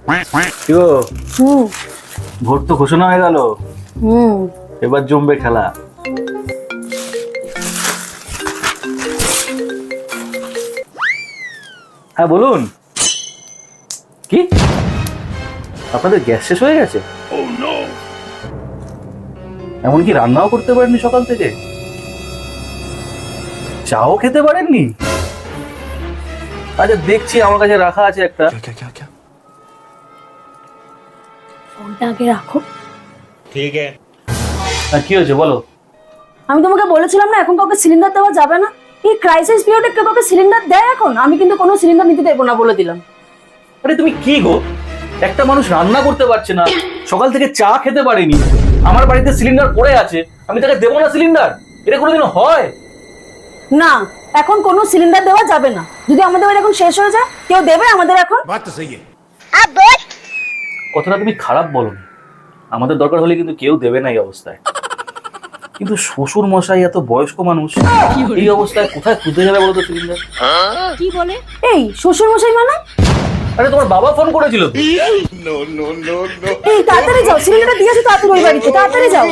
কি গো, হুম ভোট তো ঘোষণা হয়ে গেল, হুম এবার জমবে খেলা। হ্যাঁ বলুন। কি আপনাদের গ্যাস শেষ হয়ে গেছে? এমনকি রান্নাও করতে পারেননি সকাল থেকে? চাও খেতে পারেননি? আচ্ছা দেখছি, আমার কাছে রাখা আছে একটা। ফোনটা আগে রাখো। হ্যাঁ, কি হয়েছে বলো। আমি তোমাকে বলেছিলাম না এখন কাউকে সিলিন্ডার দেওয়া যাবে না। এই ক্রাইসিস পিরিয়ডে কেউ কাউকে সিলিন্ডার দেয় এখন? আমি কিন্তু কোনো সিলিন্ডার নিতে দেবো না বলে দিলাম। আরে তুমি কি গো, একটা মানুষ রান্না করতে পারছে না, সকাল থেকে চা খেতে পারেনি, আমার বাড়িতে সিলিন্ডার পড়ে আছে, আমি তাকে দেবো না সিলিন্ডার? এটা কোনোদিনও হয়? না, এখন কোনো সিলিন্ডার দেওয়া যাবে না। যদি আমাদের বাড়ি এখন শেষ হয়ে যায়, কেউ দেবে আমাদের এখন? কথাটা তুমি খারাপ বলোনি, আমাদের দরকার হলে কিন্তু কেউ দেবে না এই অবস্থায়। কিন্তু শ্বশুর মশাই এত বয়স্ক মানুষ, এই অবস্থায় কোথায় খুঁজতে যাবে বলো তো সিলিন্ডার? কি বলে? এই শ্বশুর মশাই মানে? আরে তোমার বাবা ফোন করেছিল তো। এই তাড়াতাড়ি যাও, সিলিন্ডারটা দিয়ে আসো তাড়াতাড়ি ওই বাড়িতে, তাড়াতাড়ি যাও।